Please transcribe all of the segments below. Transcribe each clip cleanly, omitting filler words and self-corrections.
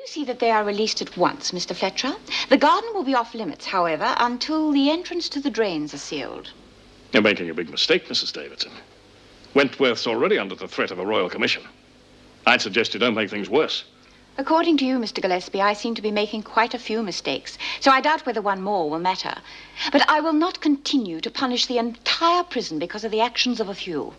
You see that they are released at once, Mr. Fletcher. The garden will be off limits, however, until the entrance to the drains are sealed. You're making a big mistake, Mrs. Davidson. Wentworth's already under the threat of a royal commission. I'd suggest you don't make things worse. According to you, Mr. Gillespie, I seem to be making quite a few mistakes, so I doubt whether one more will matter. But I will not continue to punish the entire prison because of the actions of a few.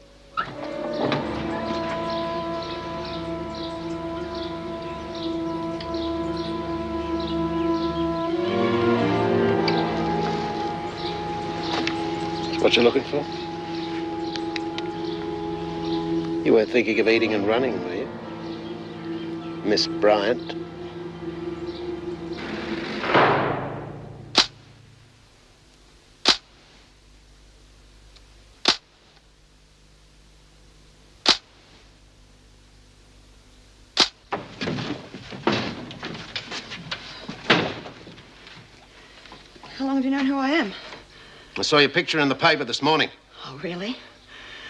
What you looking for? You weren't thinking of eating and running, were you? Miss Bryant? How long have you known who I am? I saw your picture in the paper this morning. Oh, really?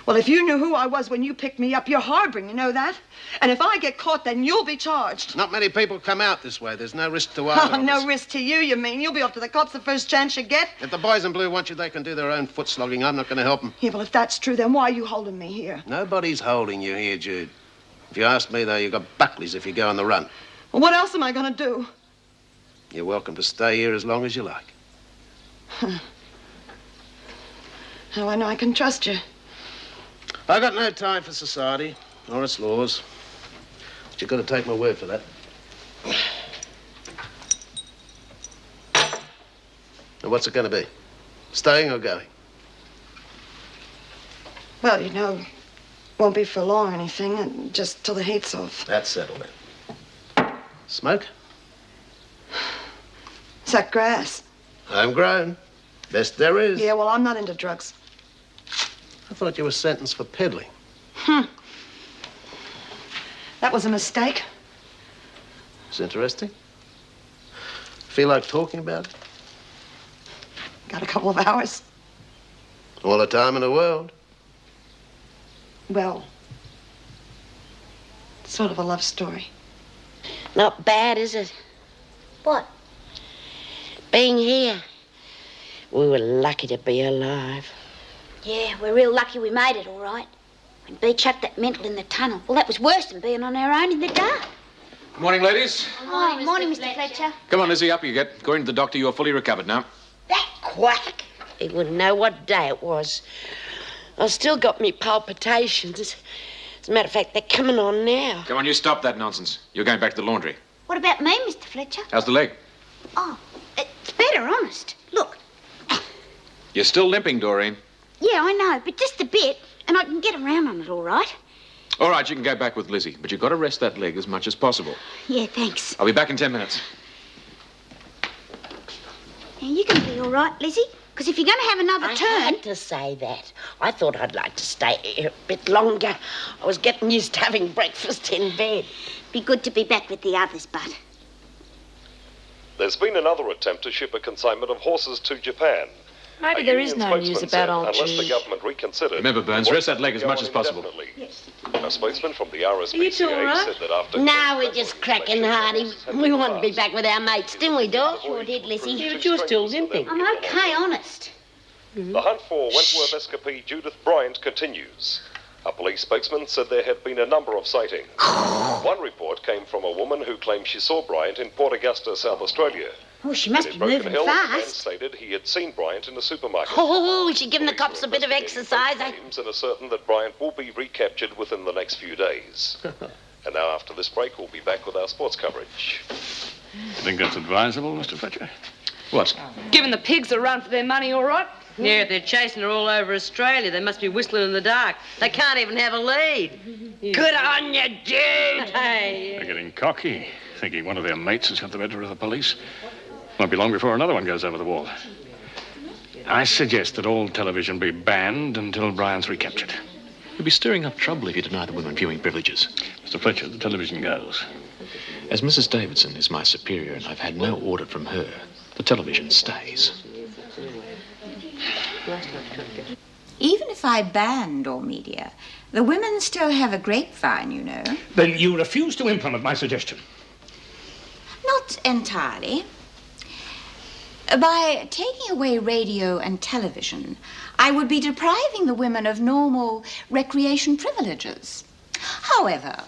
Well, if you knew who I was when you picked me up, you're harboring, you know that? And if I get caught, then you'll be charged. Not many people come out this way. There's no risk to either. Oh, no risk to you, you mean? You'll be off to the cops the first chance you get. If the boys in blue want you, they can do their own foot slogging. I'm not going to help them. Yeah, well, if that's true, then why are you holding me here? Nobody's holding you here, Jude. If you ask me, though, you've got Buckleys if you go on the run. Well, what else am I going to do? You're welcome to stay here as long as you like. How do I know I can trust you? I've got no time for society or its laws. But you've got to take my word for that. Now, what's it going to be? Staying or going? Well, you know, won't be for long or anything, just till the heat's off. That's settled then. Smoke? Is that grass? Homegrown. Best there is. Yeah, well, I'm not into drugs. I thought you were sentenced for peddling. That was a mistake. It's interesting. Feel like talking about it? Got a couple of hours. All the time in the world. Well, sort of a love story. Not bad, is it? What? Being here. We were lucky to be alive. Yeah, we're real lucky we made it, all right. When Bee chucked that mental in the tunnel, well, that was worse than being on our own in the dark. Good morning, ladies. Hi, morning, Mr. Fletcher. Come on, Lizzie, up you get. According to the doctor, you're fully recovered now. That quack! He wouldn't know what day it was. I've still got me palpitations. As a matter of fact, they're coming on now. Come on, you stop that nonsense. You're going back to the laundry. What about me, Mr. Fletcher? How's the leg? Oh, it's better, honest. Look. You're still limping, Doreen. Yeah, I know, but just a bit, and I can get around on it all right. All right, you can go back with Lizzie, but you've got to rest that leg as much as possible. Yeah, thanks. I'll be back in 10 minutes. Now, you can be all right, Lizzie, because if you're going to have another turn... I had to say that. I thought I'd like to stay here a bit longer. I was getting used to having breakfast in bed. Be good to be back with the others, Bud. There's been another attempt to ship a consignment of horses to Japan. Maybe there is no news about old unless the G. government reconsidered. Remember, Burns, rest that leg as much as possible. Yes. A spokesman from the RSPCA Are you two all right? said that after... No, we're just cracking hardy. We wanted to be back with our mates, didn't we, Dor? Sure did, Lizzie. Yeah, but you're still limping. I'm okay, honest. The hunt for Wentworth escapee Judith Bryant continues. A police spokesman said there had been a number of sightings. One report came from a woman who claimed she saw Bryant in Port Augusta, South Australia. Oh, she must In be Broken moving Hill, a man fast. stated he had seen Bryant in the supermarket. Oh, we should give the Police cops are a bit of investigating exercise, eh? claims and are certain that Bryant will be recaptured within the next few days. And now, after this break, we'll be back with our sports coverage. Think that's advisable, Mr. Fletcher? What? Giving the pigs a run for their money, all right? Yeah, if they're chasing her all over Australia, they must be whistling in the dark. They can't even have a lead. Good on you, Jude. Hey. They're getting cocky, thinking one of their mates has got the better of the police. Won't be long before another one goes over the wall. I suggest that all television be banned until Bryant's recaptured. You'll be stirring up trouble if you deny the women viewing privileges. Mr. Fletcher, the television goes. As Mrs. Davidson is my superior and I've had no order from her, the television stays. Even if I banned all media, the women still have a grapevine, you know. Then you refuse to implement my suggestion. Not entirely. By taking away radio and television, I would be depriving the women of normal recreation privileges. However,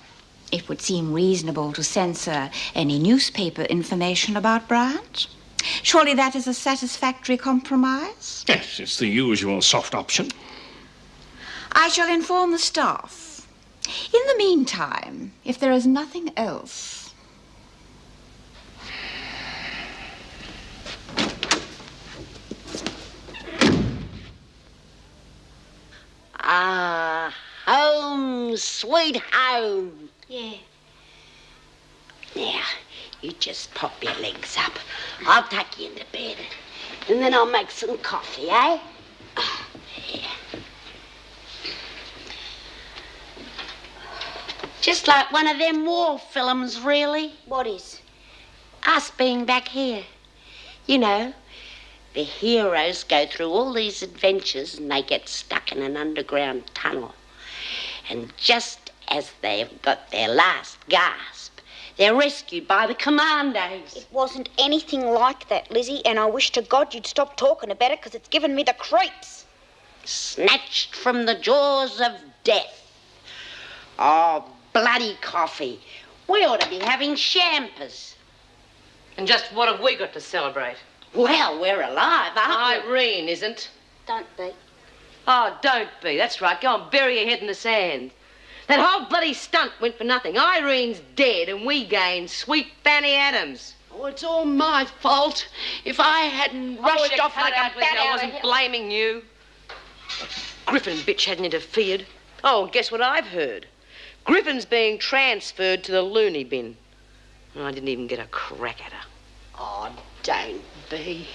it would seem reasonable to censor any newspaper information about Bryant. Surely that is a satisfactory compromise? Yes, it's the usual soft option. I shall inform the staff. In the meantime, if there is nothing else... Ah, home, sweet home. Yeah. Now, you just pop your legs up. I'll tuck you into bed. And then I'll make some coffee, eh? Yeah. Just like one of them war films, really. What is? Us being back here. You know, the heroes go through all these adventures and they get stuck in an underground tunnel. And just as they've got their last gasp, they're rescued by the commandos. It wasn't anything like that, Lizzie, and I wish to God you'd stop talking about it because it's given me the creeps. Snatched from the jaws of death. Oh, bloody coffee. We ought to be having champers. And just what have we got to celebrate? Well, we're alive, aren't we? Irene isn't. Don't be. Oh, don't be. That's right. Go on, bury your head in the sand. That whole bloody stunt went for nothing. Irene's dead and we gained sweet Fanny Adams. Oh, it's all my fault. If I hadn't rushed off like a bat I wasn't blaming you. Griffin bitch hadn't interfered. Oh, and guess what I've heard? Griffin's being transferred to the loony bin. And I didn't even get a crack at her. Oh, don't be.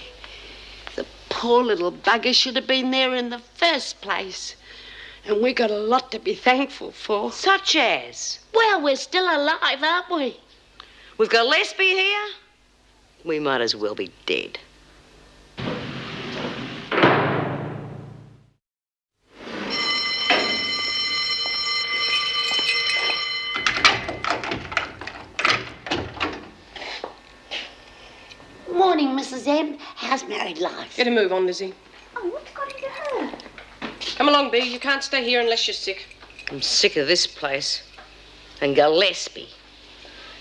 The poor little bugger should have been there in the first place. And we got a lot to be thankful for. Such as? Well, we're still alive, aren't we? With Gillespie here, we might as well be dead. Morning, Mrs. M. How's married life? Get a move on, Lizzie. Oh, what's got into her? Come along, Bee. You can't stay here unless you're sick. I'm sick of this place. And Gillespie.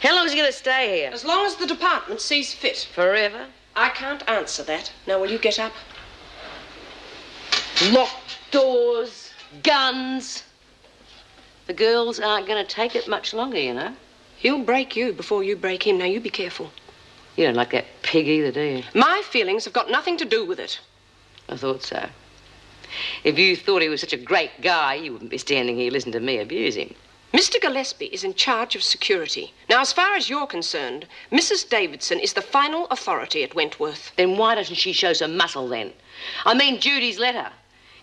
How long is he going to stay here? As long as the department sees fit. Forever? I can't answer that. Now, will you get up? Locked doors, guns. The girls aren't going to take it much longer, you know. He'll break you before you break him. Now, you be careful. You don't like that pig either, do you? My feelings have got nothing to do with it. I thought so. If you thought he was such a great guy, you wouldn't be standing here listening to me abuse him. Mr. Gillespie is in charge of security. Now, as far as you're concerned, Mrs. Davidson is the final authority at Wentworth. Then why doesn't she show some muscle then? I mean Judy's letter.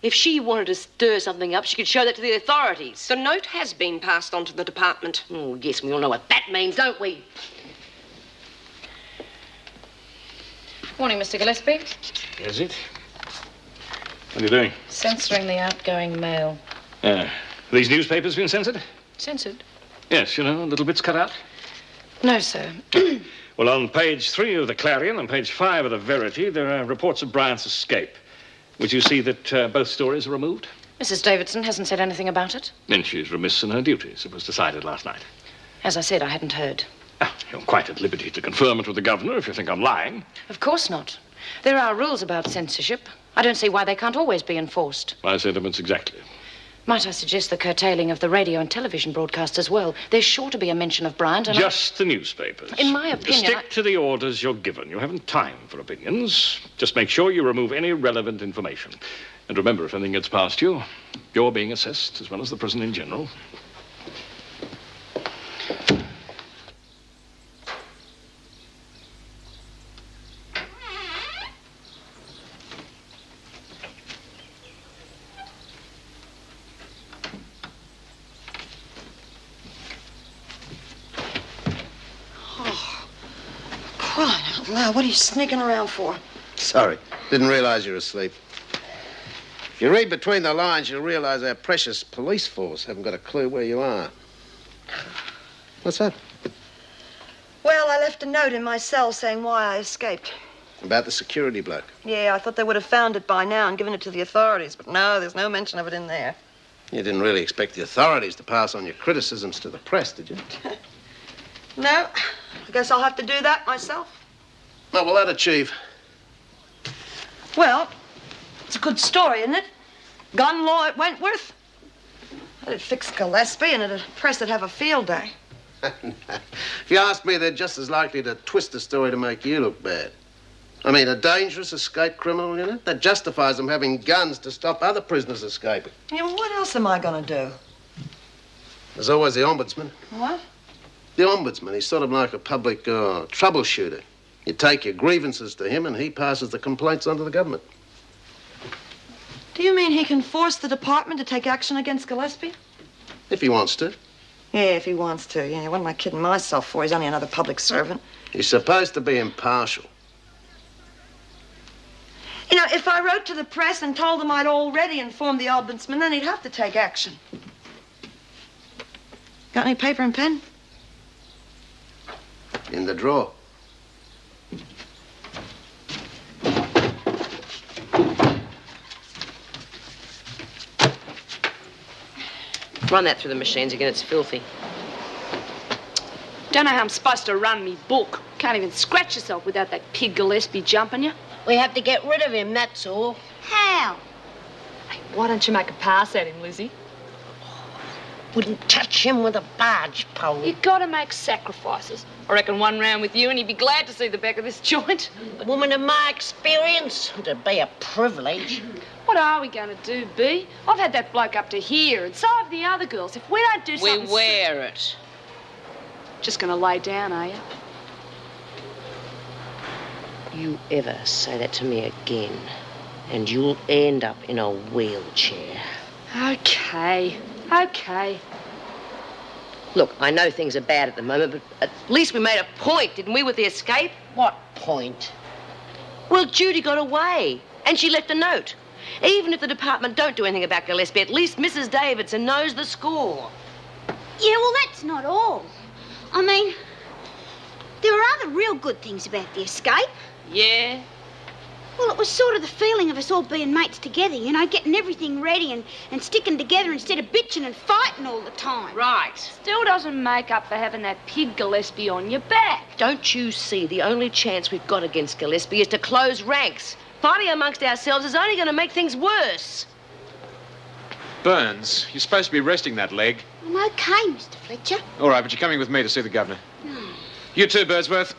If she wanted to stir something up, she could show that to the authorities. The note has been passed on to the department. Oh, yes, we all know what that means, don't we? Morning, Mr. Gillespie. Is it? What are you doing? Censoring the outgoing mail. These newspapers been censored? Censored? Yes, you know, little bits cut out. No, sir. Well, on page 3 of the Clarion and page 5 of the Verity, there are reports of Bryant's escape. Would you see that both stories are removed? Mrs. Davidson hasn't said anything about it. Then she's remiss in her duties. It was decided last night. As I said, I hadn't heard. You're quite at liberty to confirm it with the governor if you think I'm lying. Of course not. There are rules about censorship. I don't see why they can't always be enforced. My sentiments exactly. Might I suggest the curtailing of the radio and television broadcast as well? There's sure to be a mention of Bryant and Just the newspapers. In my opinion, Stick to the orders you're given. You haven't time for opinions. Just make sure you remove any relevant information. And remember, if anything gets past you, you're being assessed as well as the prison in general. Crying out loud, what are you sneaking around for? Sorry, didn't realize you were asleep. If you read between the lines, you'll realize our precious police force haven't got a clue where you are. What's that? Well, Well, I left a note in my cell saying why I escaped. About the security bloke. Yeah, I thought they would have found it by now and given it to the authorities, but no, there's no mention of it in there. You didn't really expect the authorities to pass on your criticisms to the press, did you? No, I guess I'll have to do that myself. What will that achieve? Well, it's a good story, isn't it? Gun law at Wentworth. It'd fix Gillespie and the press would have a field day. If you ask me, they're just as likely to twist the story to make you look bad. I mean, a dangerous escaped criminal, you know? That justifies them having guns to stop other prisoners escaping. Yeah, well, what else am I going to do? There's always the ombudsman. What? The ombudsman, he's sort of like a public troubleshooter. You take your grievances to him and he passes the complaints on to the government. Do you mean he can force the department to take action against Gillespie? If he wants to. Yeah, if he wants to. Yeah, what am I kidding myself for? He's only another public servant. He's supposed to be impartial. You know, if I wrote to the press and told them I'd already informed the ombudsman, then he'd have to take action. Got any paper and pen? In the drawer. Run that through the machines again. It's filthy. Don't know how I'm supposed to run me book. Can't even scratch yourself without that pig Gillespie jumping you. We have to get rid of him, that's all. How? Hey, why don't you make a pass at him, Lizzie? Wouldn't touch him with a barge pole. You gotta make sacrifices. I reckon one round with you and he'd be glad to see the back of this joint. A woman of my experience, it'd be a privilege. What are we gonna do, Bea? I've had that bloke up to here, and so have the other girls. If we don't do something... We wear it. Just gonna lay down, are you? You ever say that to me again, and you'll end up in a wheelchair. Okay. Look, I know things are bad at the moment, but at least we made a point, didn't we, with the escape? What point? Well, Judy got away, and she left a note. Even if the department don't do anything about Gillespie, at least Mrs. Davidson knows the score. Yeah, well, that's not all. I mean, there were other real good things about the escape. Yeah? Well, it was sort of the feeling of us all being mates together, you know, getting everything ready and sticking together instead of bitching and fighting all the time. Right. Still doesn't make up for having that pig Gillespie on your back. Don't you see the only chance we've got against Gillespie is to close ranks? Fighting amongst ourselves is only going to make things worse. Burns, you're supposed to be resting that leg. I'm okay, Mr. Fletcher. All right, but you're coming with me to see the governor. You too, Birdsworth.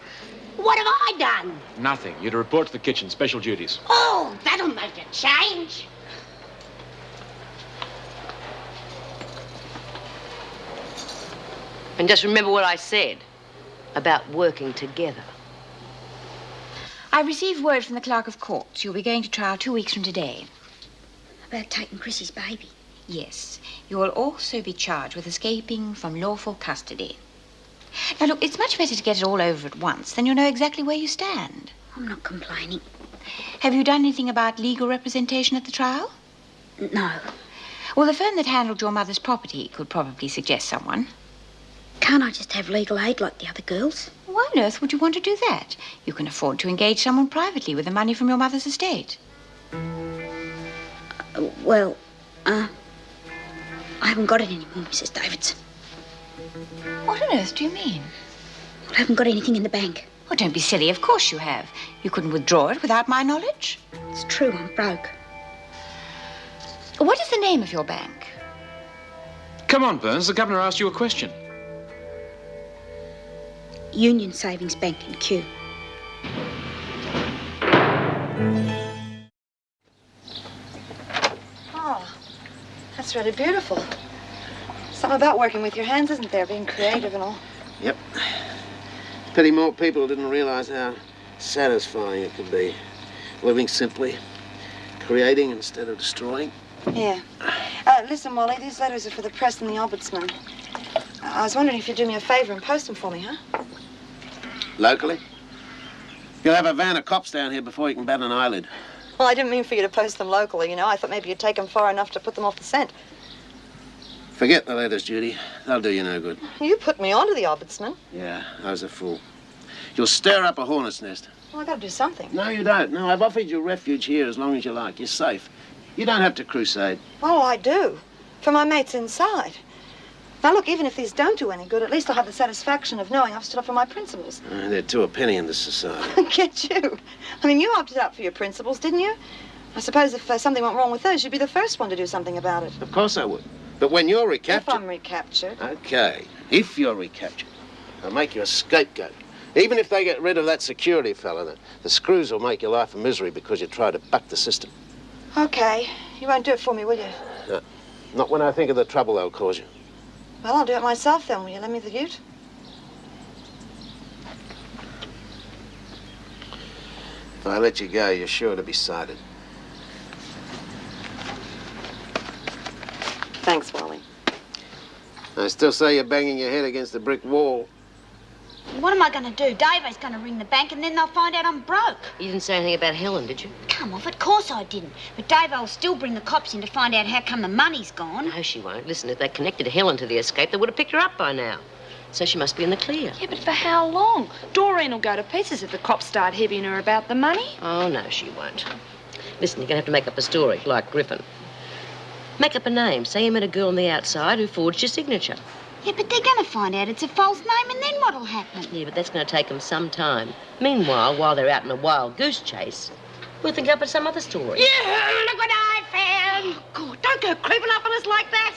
What have I done? Nothing. You're to report to the kitchen. Special duties. Oh, that'll make a change. And just remember what I said about working together. I received word from the clerk of courts. You'll be going to trial 2 weeks from today. About taking Chrissy's baby. Yes. You will also be charged with escaping from lawful custody. Now, look, it's much better to get it all over at once, then you'll know exactly where you stand. I'm not complaining. Have you done anything about legal representation at the trial? No. Well, the firm that handled your mother's property could probably suggest someone. Can't I just have legal aid like the other girls? Why on earth would you want to do that? You can afford to engage someone privately with the money from your mother's estate. I haven't got it anymore, Mrs. Davidson. What on earth do you mean? I haven't got anything in the bank. Oh, don't be silly. Of course you have. You couldn't withdraw it without my knowledge. It's true, I'm broke. What is the name of your bank? Come on, Burns. The governor asked you a question. Union Savings Bank in Kew. Oh, that's really beautiful. Something about working with your hands, isn't there? Being creative and all. Yep. Pity more people didn't realize how satisfying it could be. Living simply, creating instead of destroying. Yeah. Listen, Wally, these letters are for the press and the ombudsman. I was wondering if you'd do me a favor and post them for me, huh? Locally? You'll have a van of cops down here before you can bat an eyelid. Well, I didn't mean for you to post them locally, you know. I thought maybe you'd take them far enough to put them off the scent. Forget the letters, Judy. They'll do you no good. You put me onto the ombudsman. Yeah, I was a fool. You'll stir up a hornet's nest. Well, I gotta do something. No, you don't. No, I've offered you refuge here as long as you like. You're safe. You don't have to crusade. Oh, I do. For my mates inside. Now, look, even if these don't do any good, at least I'll have the satisfaction of knowing I've stood up for my principles. They're two a penny in this society. Get you. I mean, you opted out for your principles, didn't you? I suppose if something went wrong with those, you'd be the first one to do something about it. Of course I would. But when you're recaptured... If I'm recaptured. Okay. If you're recaptured, I'll make you a scapegoat. Even if they get rid of that security fella, the screws will make your life a misery because you try to buck the system. Okay. You won't do it for me, will you? No. Not when I think of the trouble they'll cause you. Well, I'll do it myself then. Will you lend me the ute? If I let you go, you're sure to be cited. Thanks, Wally. I still say you're banging your head against the brick wall. What am I going to do? Davo's going to ring the bank and then they'll find out I'm broke. You didn't say anything about Helen, did you? Come off, of course I didn't. But Davo will still bring the cops in to find out how come the money's gone. No, she won't. Listen, if they connected Helen to the escape, they would have picked her up by now. So she must be in the clear. Yeah, but for how long? Doreen will go to pieces if the cops start heavying her about the money. Oh, no, she won't. Listen, you're going to have to make up a story, like Griffin. Make up a name. Say you met a girl on the outside who forged your signature. Yeah, but they're going to find out it's a false name and then what'll happen? Yeah, but that's going to take them some time. Meanwhile, while they're out in a wild goose chase, we'll think up some other story. Yeah, look what I found. Oh, God, don't go creeping up on us like that.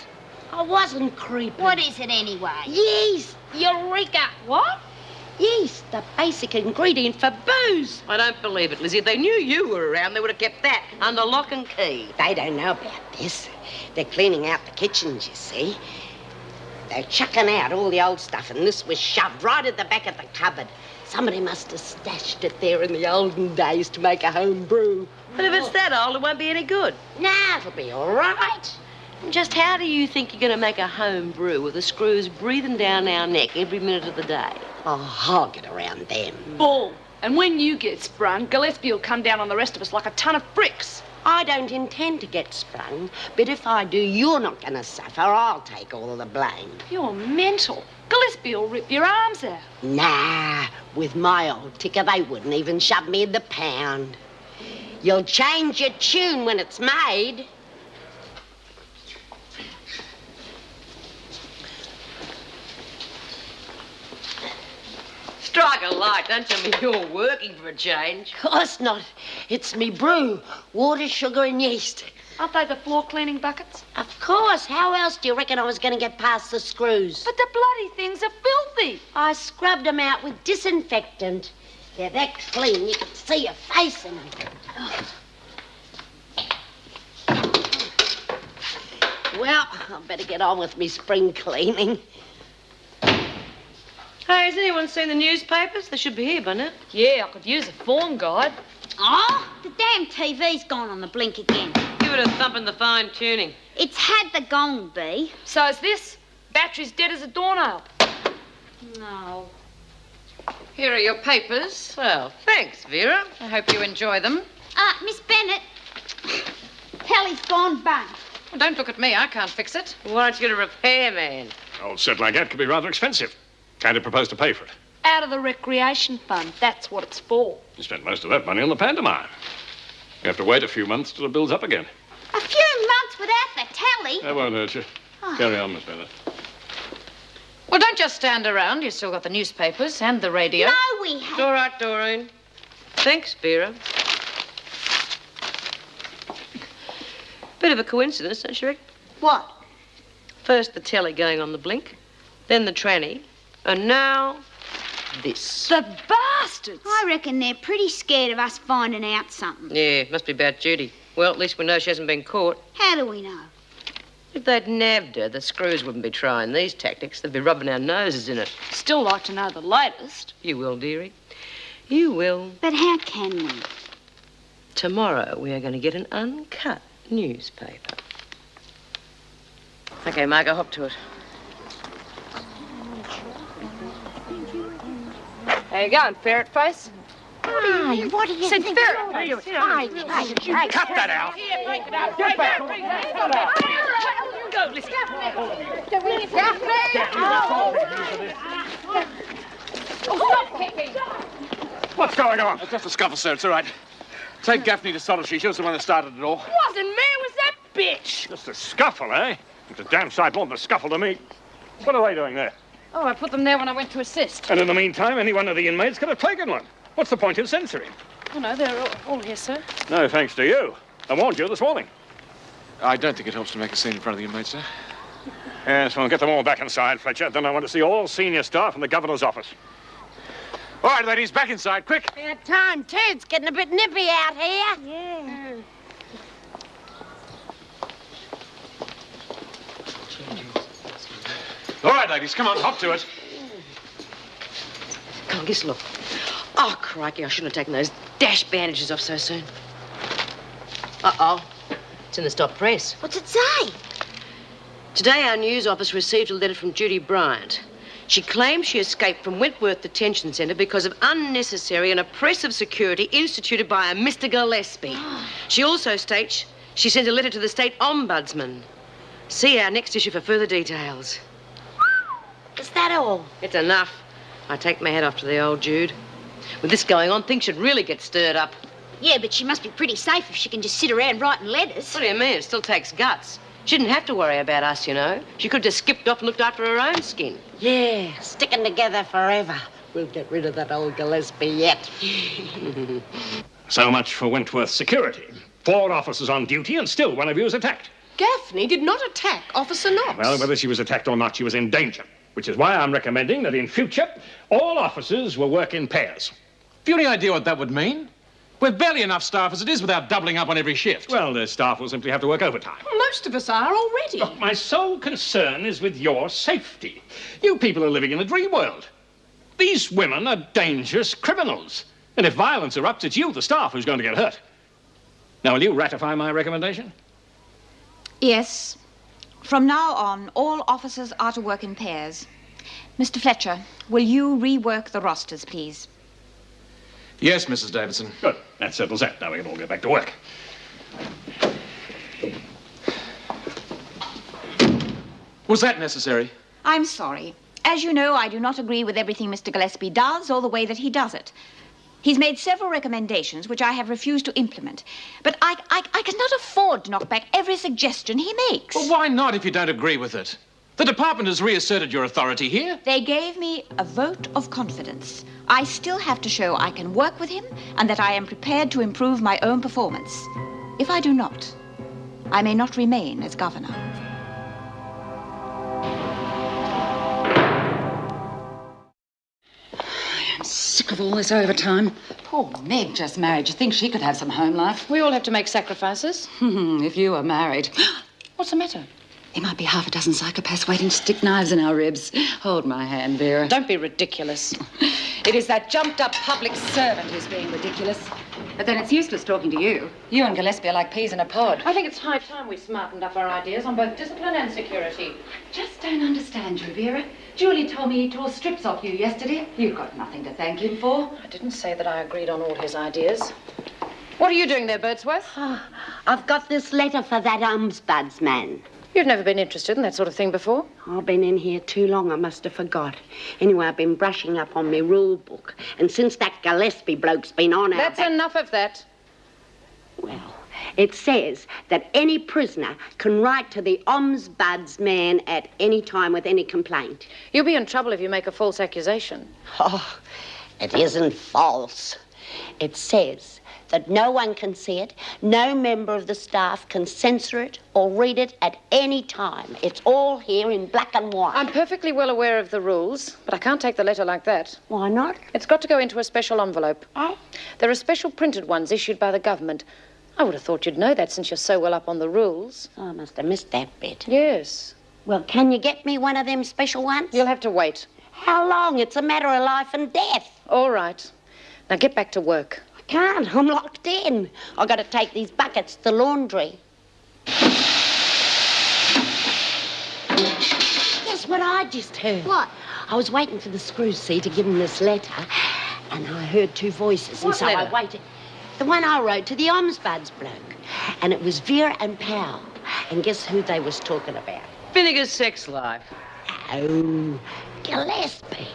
I wasn't creeping. What is it anyway? Yeast. Eureka. What? Yeast, the basic ingredient for booze. I don't believe it, Lizzie. If they knew you were around, they would have kept that under lock and key. They don't know about this. They're cleaning out the kitchens, you see. They're chucking out all the old stuff, and this was shoved right at the back of the cupboard. Somebody must have stashed it there in the olden days to make a home brew. But if it's that old, it won't be any good. Nah, it'll be all right. Just how do you think you're going to make a home brew with the screws breathing down our neck every minute of the day? Oh, I'll get around them. Bull. And when you get sprung, Gillespie will come down on the rest of us like a ton of bricks. I don't intend to get sprung, but if I do, you're not going to suffer. I'll take all of the blame. You're mental. Gillespie will rip your arms out. Nah, with my old ticker, they wouldn't even shove me in the pound. You'll change your tune when it's made. Strike a light, don't tell me you're working for a change. Of course not. It's me brew. Water, sugar, and yeast. Aren't they the floor cleaning buckets? Of course. How else do you reckon I was going to get past the screws? But the bloody things are filthy. I scrubbed them out with disinfectant. They're that clean you can see your face in them. Well, I better get on with me spring cleaning. Hey, has anyone seen the newspapers? They should be here by now. Yeah, I could use a form guide. Oh, the damn TV's gone on the blink again. Give it a thump in the fine-tuning. It's had the gong, Bee. So's this. Battery's dead as a doornail. No. Here are your papers. Well, thanks, Vera. I hope you enjoy them. Miss Bennett. Telly's gone bang. Well, don't look at me. I can't fix it. Why don't you get a repairman? An old set like that could be rather expensive. Kind of propose to pay for it. Out of the recreation fund. That's what it's for. You spent most of that money on the pantomime. You have to wait a few months till it builds up again. A few months without the telly. That won't hurt you. Carry on, Miss Bennett. Well, don't just stand around. You've still got the newspapers and the radio. No, we haven't. It's all right, Doreen. Thanks, Vera. Bit of a coincidence, don't you reckon? What? First the telly going on the blink, then the tranny, and now this. The bastards! I reckon they're pretty scared of us finding out something. Yeah, must be about Judy. Well, at least we know she hasn't been caught. How do we know? If they'd nabbed her, the screws wouldn't be trying these tactics. They'd be rubbing our noses in it. Still like to know the latest. You will, dearie. You will. But how can we? Tomorrow we are going to get an uncut newspaper. Okay, Margot, hop to it. How you going, ferret face? Hey, what do you Said think? ferret. Hey, Cut that out. Get back. You go, listen. Oh, stop kicking. What's going on? It's just a scuffle, sir. It's all right. Take Gaffney to Solitary. She was the one that started it all. Wasn't me, it was that bitch. Just a scuffle, eh? It's a damn sight more than a scuffle to me. What are they doing there? Oh, I put them there when I went to assist. And in the meantime, any one of the inmates could have taken one. What's the point in censoring? Oh, no, they're all here, sir. No, thanks to you. I warned you this morning. I don't think it helps to make a scene in front of the inmates, sir. Yes, well, get them all back inside, Fletcher. Then I want to see all senior staff in the governor's office. All right, ladies, back inside, quick. About time, too. It's getting a bit nippy out here. Yeah. All right, ladies, come on, hop to it. Come on, just look. Oh, crikey, I shouldn't have taken those dash bandages off so soon. Uh-oh. It's in the stop press. What's it say? Today, our news office received a letter from Judy Bryant. She claims she escaped from Wentworth Detention Centre because of unnecessary and oppressive security instituted by a Mr. Gillespie. She also states she sent a letter to the State Ombudsman. See our next issue for further details. Is that all? It's enough. I take my hat off to the old Jude. With this going on, things should really get stirred up. Yeah, but she must be pretty safe if she can just sit around writing letters. What do you mean? It still takes guts. She didn't have to worry about us, you know. She could have just skipped off and looked after her own skin. Yeah, sticking together forever. We'll get rid of that old Gillespie yet. So much for Wentworth security. 4 officers on duty and still one of you is attacked. Gaffney did not attack Officer Knox. Well, whether she was attacked or not, she was in danger. Which is why I'm recommending that in future, all officers will work in pairs. Have you any idea what that would mean? We've barely enough staff as it is without doubling up on every shift. Well, the staff will simply have to work overtime. Most of us are already. Look, my sole concern is with your safety. You people are living in a dream world. These women are dangerous criminals. And if violence erupts, it's you, the staff, who's going to get hurt. Now, will you ratify my recommendation? Yes. From now on, all officers are to work in pairs. Mr. Fletcher, will you rework the rosters, please? Yes, Mrs. Davidson. Good. That settles that. Now we can all get back to work. Was that necessary? I'm sorry. As you know, I do not agree with everything Mr. Gillespie does or the way that he does it. He's made several recommendations which I have refused to implement. But I cannot afford to knock back every suggestion he makes. Well, why not if you don't agree with it? The department has reasserted your authority here. They gave me a vote of confidence. I still have to show I can work with him and that I am prepared to improve my own performance. If I do not, I may not remain as governor. I'm sick of all this overtime. Poor Meg just married. You think she could have some home life? We all have to make sacrifices. If you were married. What's the matter? There might be half a dozen psychopaths waiting to stick knives in our ribs. Hold my hand, Vera. Don't be ridiculous. It is that jumped-up public servant who's being ridiculous. But then it's useless talking to you. You and Gillespie are like peas in a pod. I think it's high time we smartened up our ideas on both discipline and security. Just don't understand you, Vera. Julie told me he tore strips off you yesterday. You've got nothing to thank him for. I didn't say that I agreed on all his ideas. What are you doing there, Birdsworth? I've got this letter for that ombudsman. You've never been interested in that sort of thing before. I've been in here too long, I must have forgot. Anyway, I've been brushing up on my rule book. And since that Gillespie bloke's been on That's enough of that. Well, it says that any prisoner can write to the ombudsman at any time with any complaint. You'll be in trouble if you make a false accusation. Oh, it isn't false. It says that no one can see it, no member of the staff can censor it or read it at any time. It's all here in black and white. I'm perfectly well aware of the rules, but I can't take the letter like that. Why not? It's got to go into a special envelope. Oh? There are special printed ones issued by the government. I would have thought you'd know that since you're so well up on the rules. Oh, I must have missed that bit. Yes. Well, can you get me one of them special ones? You'll have to wait. How long? It's a matter of life and death. All right. Now get back to work. I can't. I'm locked in. I've got to take these buckets to the laundry. Guess what I just heard? What? I was waiting for the screw see to give him this letter, and I heard 2 voices, What and so letter? I waited. The one I wrote to the ombudsman's bloke. And it was Vera and Powell. And guess who they was talking about? Finnegan's sex life. Oh, Gillespie.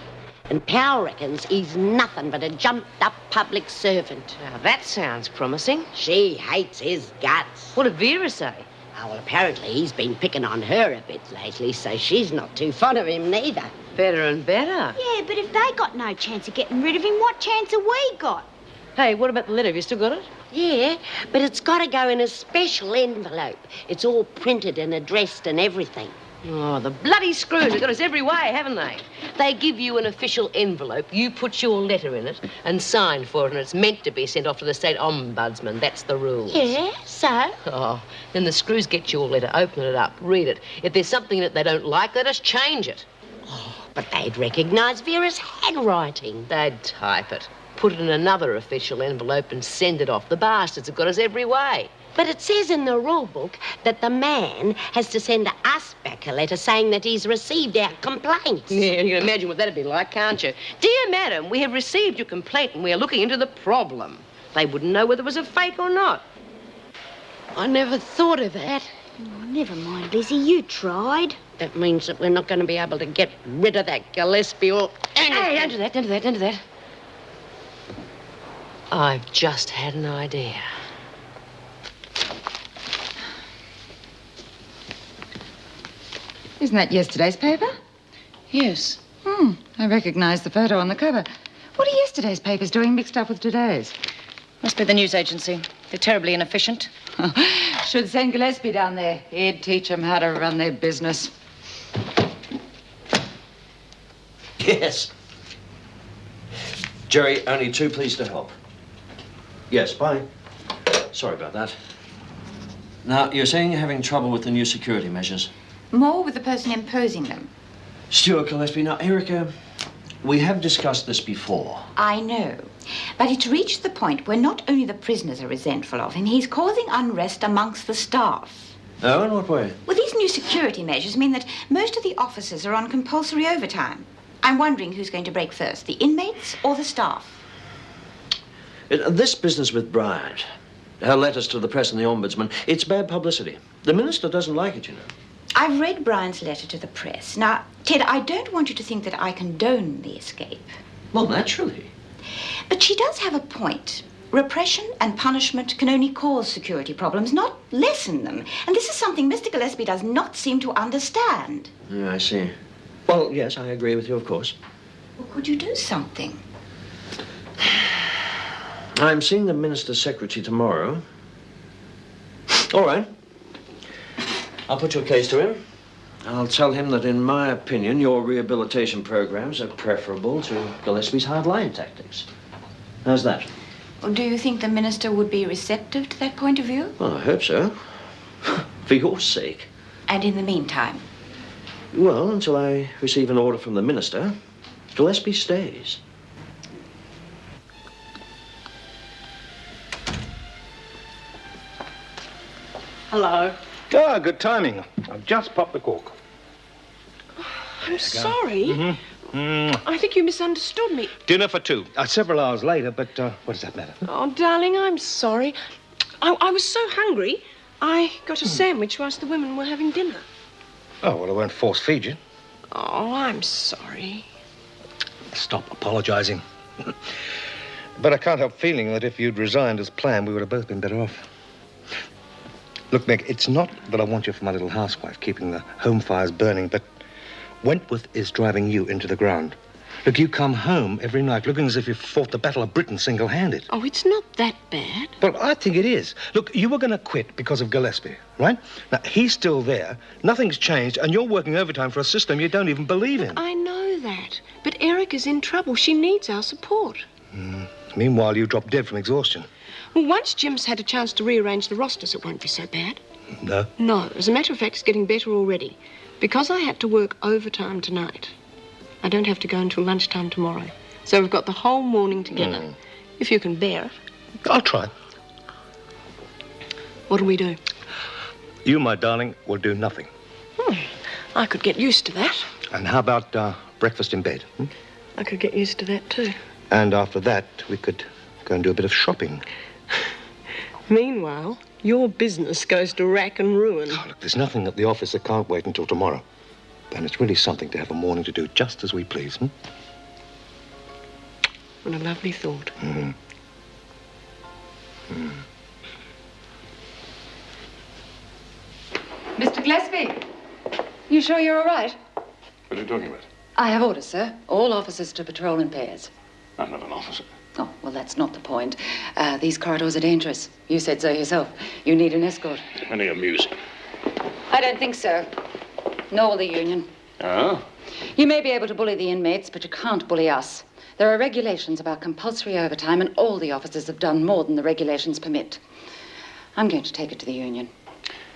And Pal reckons he's nothing but a jumped-up public servant. Now, that sounds promising. She hates his guts. What did Vera say? Oh, well, apparently he's been picking on her a bit lately, so she's not too fond of him neither. Better and better. Yeah, but if they got no chance of getting rid of him, what chance have we got? Hey, what about the letter? Have you still got it? Yeah, but it's got to go in a special envelope. It's all printed and addressed and everything. Oh, the bloody screws have got us every way, haven't they? They give you an official envelope, you put your letter in it and sign for it, and it's meant to be sent off to the state ombudsman. That's the rules. Yeah, so? Oh, then the screws get your letter, open it up, read it. If there's something in it they don't like, let us change it. But they'd recognise Vera's handwriting. They'd type it, put it in another official envelope and send it off. The bastards have got us every way. But it says in the rule book that the man has to send us back a letter saying that he's received our complaints. Yeah, you can imagine what that'd be like, can't you? Dear madam, we have received your complaint and we are looking into the problem. They wouldn't know whether it was a fake or not. I never thought of that. Oh, never mind, Lizzie, you tried. That means that we're not going to be able to get rid of that Gillespie or anything. Hey, don't do that, don't do that, don't do that. I've just had an idea. Isn't that yesterday's paper? Yes. I recognise the photo on the cover. What are yesterday's papers doing mixed up with today's? Must be the news agency. They're terribly inefficient. Should send Gillespie down there. He'd teach them how to run their business. Yes. Jerry, only too pleased to help. Yes, bye. Sorry about that. Now, you're saying you're having trouble with the new security measures? More with the person imposing them. Stuart Gillespie. Now, Erica, we have discussed this before. I know. But it's reached the point where not only the prisoners are resentful of him, he's causing unrest amongst the staff. Oh, in what way? Well, these new security measures mean that most of the officers are on compulsory overtime. I'm wondering who's going to break first, the inmates or the staff? This business with Bryant, her letters to the press and the ombudsman, it's bad publicity. The minister doesn't like it, you know. I've read Brian's letter to the press. Now, Ted, I don't want you to think that I condone the escape. Well, naturally. But she does have a point. Repression and punishment can only cause security problems, not lessen them. And this is something Mr. Gillespie does not seem to understand. Yeah, I see. Well, yes, I agree with you, of course. Well, could you do something? I'm seeing the minister's secretary tomorrow. All right. I'll put your case to him. I'll tell him that, in my opinion, your rehabilitation programs are preferable to Gillespie's hard-line tactics. How's that? Well, do you think the minister would be receptive to that point of view? Well, I hope so. For your sake. And in the meantime? Well, until I receive an order from the minister, Gillespie stays. Hello. Ah, good timing. I've just popped the cork. I'm sorry. I think you misunderstood me. Dinner for two. Several hours later, but what does that matter? Oh, darling, I'm sorry. I was so hungry, I got a sandwich whilst the women were having dinner. Oh, well, I won't force feed you. Oh, I'm sorry. Stop apologizing. But I can't help feeling that if you'd resigned as planned, we would have both been better off. Look, Meg, it's not that I want you for my little housewife, keeping the home fires burning, but Wentworth is driving you into the ground. Look, you come home every night looking as if you fought the Battle of Britain single-handed. Oh, it's not that bad. Well, I think it is. Look, you were going to quit because of Gillespie, right? Now, he's still there, nothing's changed, and you're working overtime for a system you don't even believe in. I know that. But Erica's in trouble. She needs our support. Meanwhile, you drop dead from exhaustion. Well, once Jim's had a chance to rearrange the rosters, it won't be so bad. No? No. As a matter of fact, it's getting better already. Because I had to work overtime tonight, I don't have to go until lunchtime tomorrow. So we've got the whole morning together. If you can bear it. I'll try. What'll we do? You, my darling, will do nothing. I could get used to that. And how about breakfast in bed? I could get used to that, too. And after that, we could go and do a bit of shopping. Meanwhile, your business goes to rack and ruin. Oh, look, there's nothing at the office that can't wait until tomorrow. And it's really something to have a morning to do just as we please, What a lovely thought. Mm-hmm. Mr. Gillespie, you sure you're all right? What are you talking about? I have orders, sir. All officers to patrol in pairs. I'm not an officer. Oh, well, that's not the point. These corridors are dangerous. You said so yourself. You need an escort. Only amusing. I don't think so. Nor will the union. Oh? You may be able to bully the inmates, but you can't bully us. There are regulations about compulsory overtime, and all the officers have done more than the regulations permit. I'm going to take it to the union.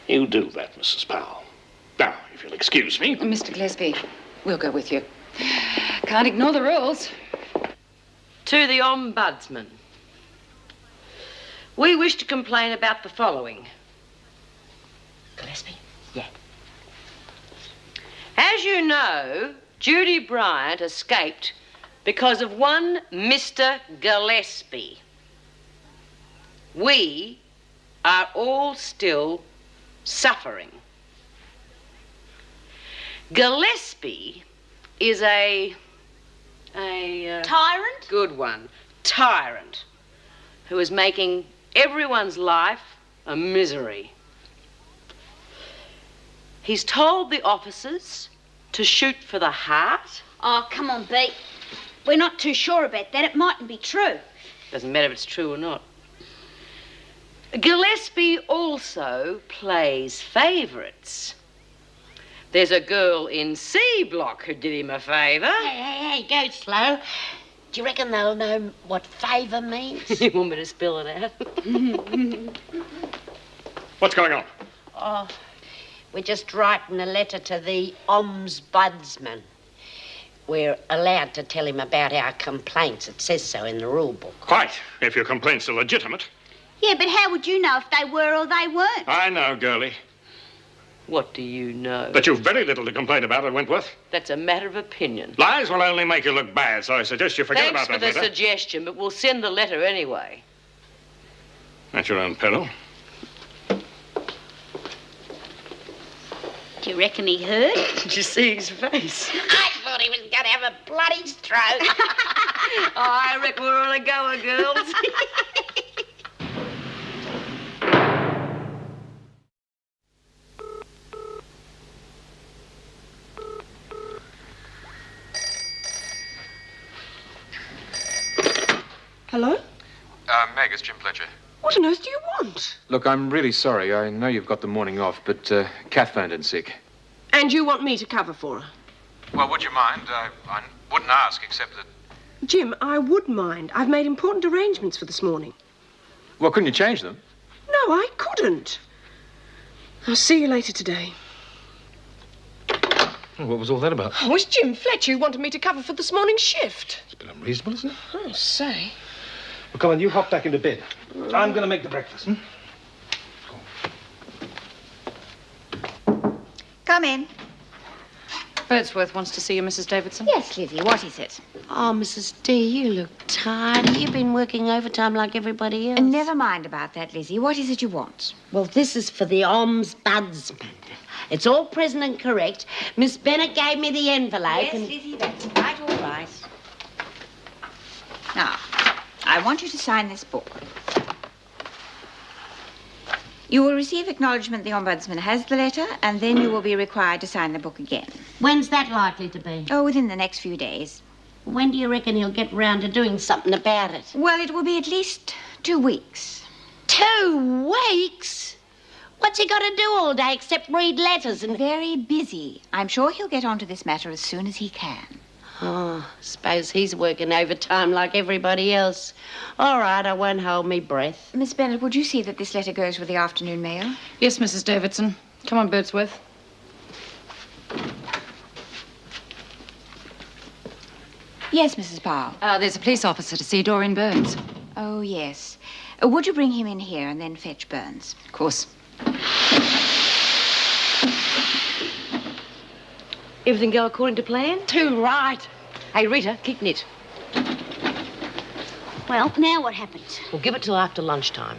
You do that, Mrs. Powell. Now, if you'll excuse me. Mr. Gillespie, we'll go with you. Can't ignore the rules. To the Ombudsman. We wish to complain about the following. Gillespie? Yeah. As you know, Judy Bryant escaped because of one Mr. Gillespie. We are all still suffering. Gillespie is a Tyrant? Good one. Tyrant. Who is making everyone's life a misery. He's told the officers to shoot for the heart. Oh, come on, Beat. We're not too sure about that. It mightn't be true. Doesn't matter if it's true or not. Gillespie also plays favourites. There's a girl in C Block who did him a favour. Hey, go slow. Do you reckon they'll know what favour means? You want me to spell it out? What's going on? Oh, we're just writing a letter to the Ombudsman. We're allowed to tell him about our complaints. It says so in the rule book. Quite, if your complaints are legitimate. Yeah, but how would you know if they were or they weren't? I know, girlie. What do you know? That you've very little to complain about at Wentworth. That's a matter of opinion. Lies will only make you look bad, so I suggest you forget Thanks about that for the letter. suggestion, but we'll send the letter anyway. At your own peril. Do you reckon he heard? Did you see his face? I thought he was going to have a bloody stroke. Oh, I reckon we're on a goer, girls. Hello? Meg, it's Jim Fletcher. What on earth do you want? Look, I'm really sorry. I know you've got the morning off, but Kath phoned in sick. And you want me to cover for her? Well, would you mind? I wouldn't ask, except that... Jim, I would mind. I've made important arrangements for this morning. Well, couldn't you change them? No, I couldn't. I'll see you later today. Well, what was all that about? Oh, it's Jim Fletcher who wanted me to cover for this morning's shift. It's a bit unreasonable, isn't it? Oh, say. Well, come on, you hop back into bed. I'm going to make the breakfast. Come in. Birdsworth wants to see you, Mrs. Davidson. Yes, Lizzie, what is it? Oh, Mrs. D, you look tired. You've been working overtime like everybody else. Never mind about that, Lizzie. What is it you want? Well, this is for the Ombudsman. It's all present and correct. Miss Bennett gave me the envelope. Yes, and... Lizzie, that's right, all right. Now, I want you to sign this book. You will receive acknowledgement the Ombudsman has the letter, and then you will be required to sign the book again. When's that likely to be? Oh, within the next few days. When do you reckon he'll get round to doing something about it? Well, it will be at least 2 weeks. 2 weeks? What's he got to do all day except read letters and... Very busy. I'm sure he'll get onto this matter as soon as he can. Oh, suppose he's working overtime like everybody else. All right, I won't hold me breath. Miss Bennett, would you see that this letter goes with the afternoon mail? Yes, Mrs. Davidson. Come on, Birdsworth. Yes, Mrs. Powell. There's a police officer to see Doreen Burns. Oh, yes. Would you bring him in here and then fetch Burns? Of course. Everything go according to plan? Too right. Hey, Rita, keep knit. Well, now what happens? We'll give it till after lunchtime.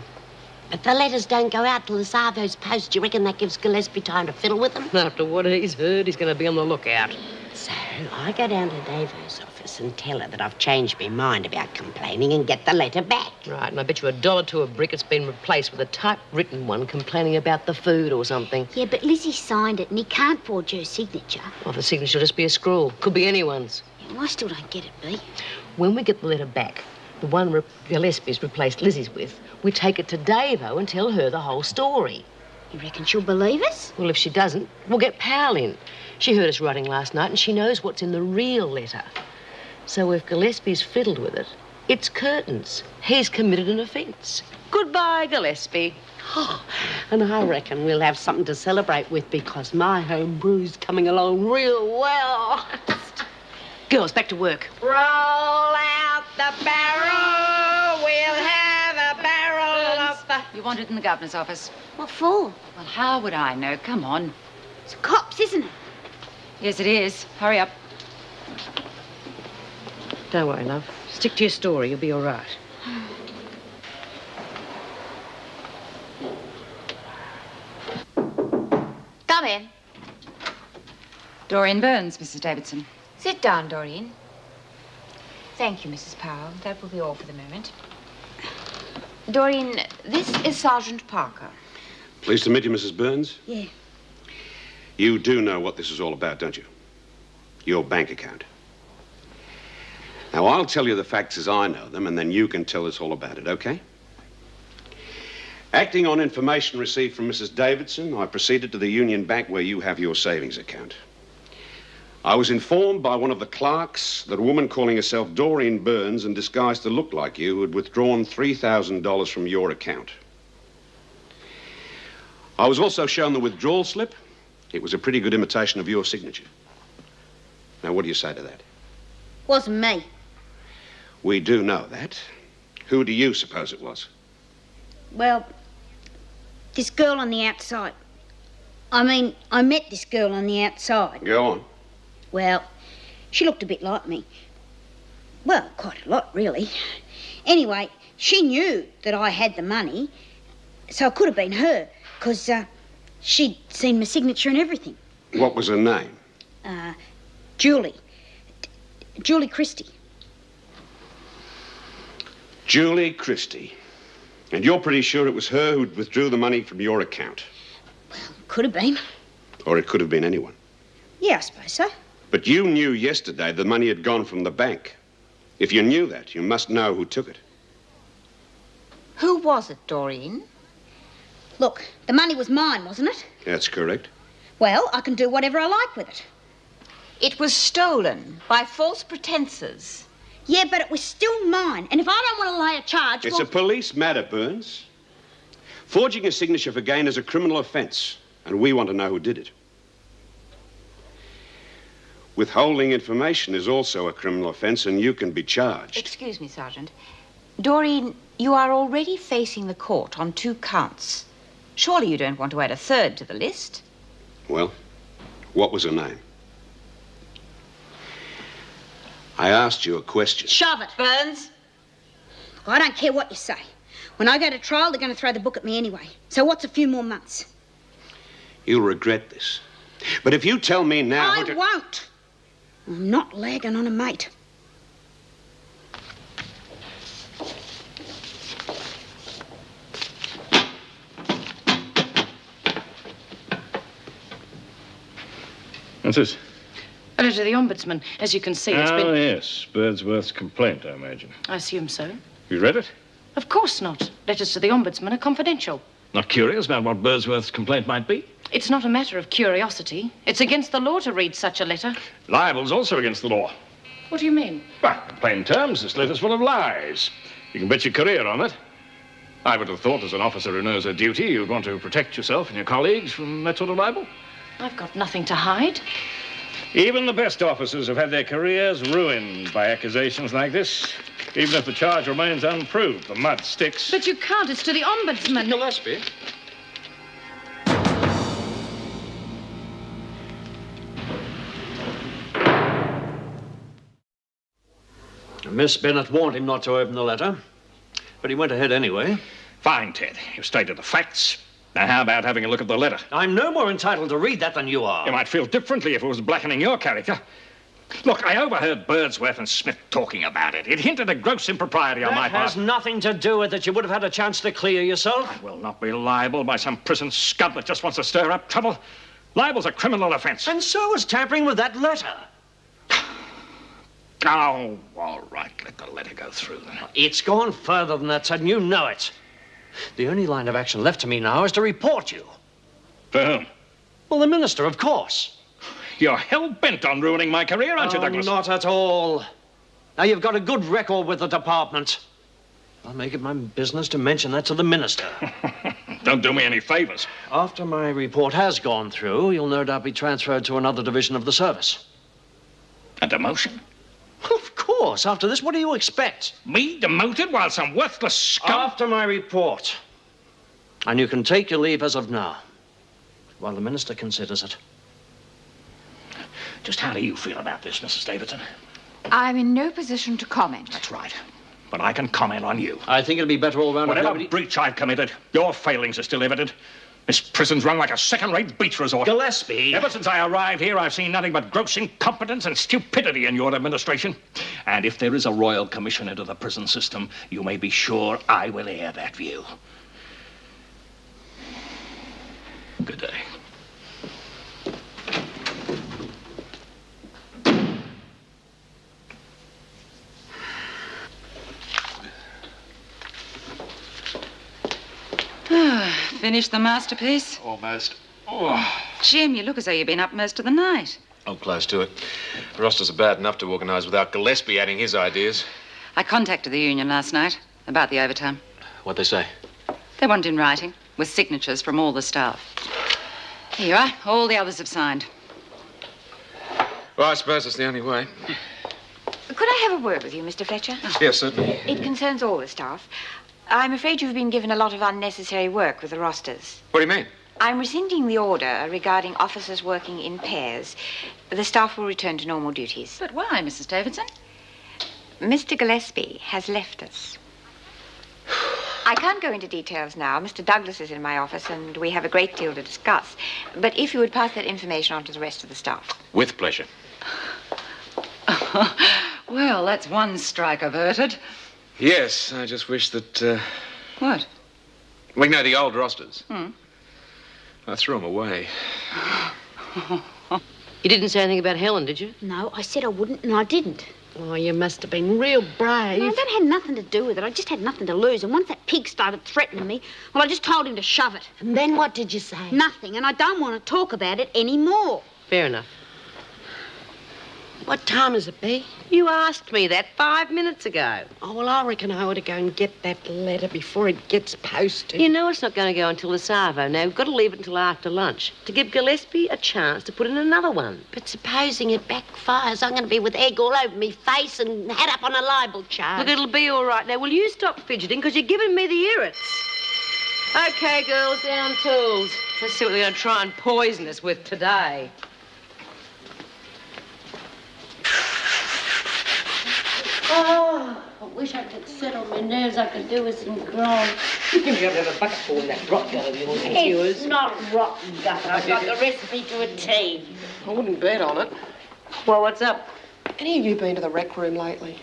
If the letters don't go out till the Savo's post, do you reckon that gives Gillespie time to fiddle with them? After what he's heard, he's going to be on the lookout. So I go down to Davo's office Alice and tell her that I've changed my mind about complaining and get the letter back. Right, and I bet you $1 to a brick it's been replaced with a typewritten one complaining about the food or something. Yeah, but Lizzie signed it and he can't forge her signature. Well, the signature will just be a scrawl. Could be anyone's. Yeah, well, I still don't get it, B. When we get the letter back, the one Gillespie's replaced Lizzie's with, we take it to Davo and tell her the whole story. You reckon she'll believe us? Well, if she doesn't, we'll get Powell in. She heard us writing last night and she knows what's in the real letter. So if Gillespie's fiddled with it, it's curtains. He's committed an offence. Goodbye, Gillespie. And I reckon we'll have something to celebrate with because my home brew's coming along real well. Girls, back to work. Roll out the barrel. We'll have a barrel of the... You want it in the governor's office? What for? Well, how would I know? Come on. It's cops, isn't it? Yes, it is. Hurry up. Don't worry, love. Stick to your story. You'll be all right. Come in. Doreen Burns, Mrs. Davidson. Sit down, Doreen. Thank you, Mrs. Powell. That will be all for the moment. Doreen, this is Sergeant Parker. Pleased to meet you, Mrs. Burns. Yeah. You do know what this is all about, don't you? Your bank account. Now, I'll tell you the facts as I know them, and then you can tell us all about it, okay? Acting on information received from Mrs. Davidson, I proceeded to the Union Bank where you have your savings account. I was informed by one of the clerks that a woman calling herself Doreen Burns and disguised to look like you had withdrawn $3,000 from your account. I was also shown the withdrawal slip. It was a pretty good imitation of your signature. Now, what do you say to that? Wasn't me. We do know that. Who do you suppose it was? Well, this girl on the outside. I mean, I met this girl on the outside. Go on. Well, she looked a bit like me. Well, quite a lot, really. Anyway, she knew that I had the money, so it could have been her, because she'd seen my signature and everything. What was her name? Julie. Julie Christie. Julie Christie. And you're pretty sure it was her who withdrew the money from your account? Could have been. Or it could have been anyone. Yeah, I suppose so. But you knew yesterday the money had gone from the bank. If you knew that, you must know who took it. Who was it, Doreen? Look, the money was mine, wasn't it? That's correct. Well, I can do whatever I like with it. It was stolen by false pretenses. Yeah, but it was still mine. And if I don't want to lay a charge... It's a police matter, Burns. Forging a signature for gain is a criminal offence, and we want to know who did it. Withholding information is also a criminal offence, and you can be charged. Excuse me, Sergeant. Doreen, you are already facing the court on 2 counts. Surely you don't want to add a third to the list? Well, what was her name? I asked you a question. Shove it. Burns? Look, I don't care what you say. When I go to trial, they're going to throw the book at me anyway. So what's a few more months? You'll regret this. But if you tell me now... I won't. I'm not lagging on a mate. What's this? A letter to the Ombudsman. As you can see, it's been... Oh, yes. Birdsworth's complaint, I imagine. I assume so. You read it? Of course not. Letters to the Ombudsman are confidential. Not curious about what Birdsworth's complaint might be? It's not a matter of curiosity. It's against the law to read such a letter. Libel's also against the law. What do you mean? Well, in plain terms, this letter's full of lies. You can bet your career on it. I would have thought, as an officer who knows her duty, you'd want to protect yourself and your colleagues from that sort of libel. I've got nothing to hide. Even the best officers have had their careers ruined by accusations like this. Even if the charge remains unproved, the mud sticks. But you can't. It's to the Ombudsman. Gillespie? Miss Bennett warned him not to open the letter, but he went ahead anyway. Fine, Ted. You've stated the facts. Now, how about having a look at the letter? I'm no more entitled to read that than you are. You might feel differently if it was blackening your character. Look, I overheard Birdsworth and Smith talking about it. It hinted at gross impropriety on my That has part. nothing to do with it. You would have had a chance to clear yourself. I will not be liable by some prison scud that just wants to stir up trouble. Libel's a criminal offence. And so is tampering with that letter. Oh, all right. Let the letter go through then. It's gone further than that, Ted, and you know it. The only line of action left to me now is to report you. For whom? Well, the minister, of course. You're hell-bent on ruining my career, aren't you, Douglas? Not at all. Now, you've got a good record with the department. I'll make it my business to mention that to the minister. Don't do me any favours. After my report has gone through, you'll no doubt be transferred to another division of the service. A demotion? Of course. After this, what do you expect? Me demoted while some worthless scum... After my report. And you can take your leave as of now, while the minister considers it. Just how do you feel about this, Mrs. Davidson? I'm in no position to comment. That's right. But I can comment on you. I think it'll be better all round. Whatever breach I've committed, your failings are still evident. This prison's run like a second-rate beach resort. Gillespie! Ever since I arrived here, I've seen nothing but gross incompetence and stupidity in your administration. And if there is a royal commission into the prison system, you may be sure I will air that view. Good day. Finished the masterpiece? Almost. Oh. Jim, you look as though you've been up most of the night. I'm close to it. The rosters are bad enough to organise without Gillespie adding his ideas. I contacted the union last night about the overtime. What'd they say? They want it in writing, with signatures from all the staff. Here you are. All the others have signed. Well, I suppose it's the only way. Could I have a word with you, Mr. Fletcher? Yes, certainly. It concerns all the staff. I'm afraid you've been given a lot of unnecessary work with the rosters. What do you mean? I'm rescinding the order regarding officers working in pairs. The staff will return to normal duties. But why, Mrs. Davidson? Mr. Gillespie has left us. I can't go into details now. Mr. Douglas is in my office, and we have a great deal to discuss. But if you would pass that information on to the rest of the staff. With pleasure. Well, that's one strike averted. Yes, I just wish that, What? We know the old rosters. Hmm. I threw them away. You didn't say anything about Helen, did you? No, I said I wouldn't, and I didn't. Oh, you must have been real brave. No, that had nothing to do with it. I just had nothing to lose. And once that pig started threatening me, well, I just told him to shove it. And then what did you say? Nothing, and I don't want to talk about it anymore. Fair enough. What time is it, Bea? You asked me that 5 minutes ago. Oh, well, I reckon I ought to go and get that letter before it gets posted. You know it's not going to go until the Savo. Now, we've got to leave it until after lunch to give Gillespie a chance to put in another one. But supposing it backfires, I'm going to be with egg all over me face and head up on a libel charge. Look, it'll be all right. Now, will you stop fidgeting, because you're giving me the irrits. OK, girls, down tools. Let's see what they're going to try and poison us with today. Oh, I wish I could sit on my nerves. I could do with some grog. You're going to have a bucket full of that rot gut of yours. It's not rotten gutter. I've got the recipe to a T. I wouldn't bet on it. Well, what's up? Any of you been to the rec room lately?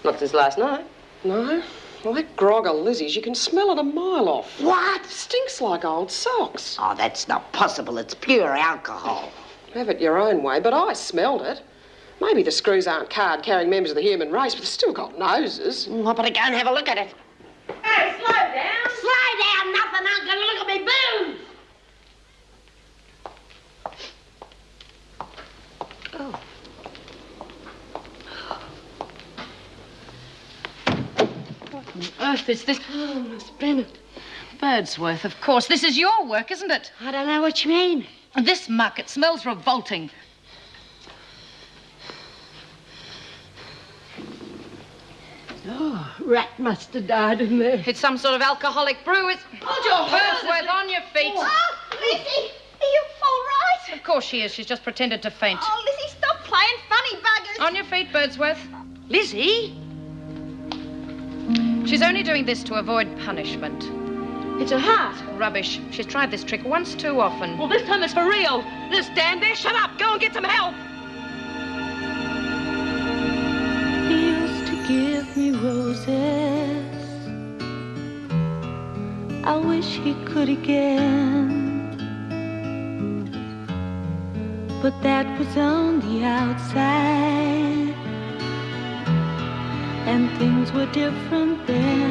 Not since last night. No? Well, that grog of Lizzie's, you can smell it a mile off. What? Stinks like old socks. Oh, that's not possible. It's pure alcohol. Have it your own way, but I smelled it. Maybe the screws aren't card-carrying members of the human race, but they've still got noses. I better go and have a look at it. Hey, slow down. Slow down, nothing. I'm going to look at me booze. Oh. What on earth is this? Oh, Miss Bennett. Birdsworth, of course. This is your work, isn't it? I don't know what you mean. This muck, it smells revolting. Oh, rat must have died in there. It's some sort of alcoholic brew. It's... Hold your horse. Birdsworth, on your feet. Oh, Lizzie, are you all right? Of course she is. She's just pretended to faint. Oh, Lizzie, stop playing funny buggers. On your feet, Birdsworth. Lizzie? She's only doing this to avoid punishment. It's a heart. Rubbish. She's tried this trick once too often. Well, this time it's for real. Just stand there, shut up, go and get some help. I wish he could again. But that was on the outside, and things were different then.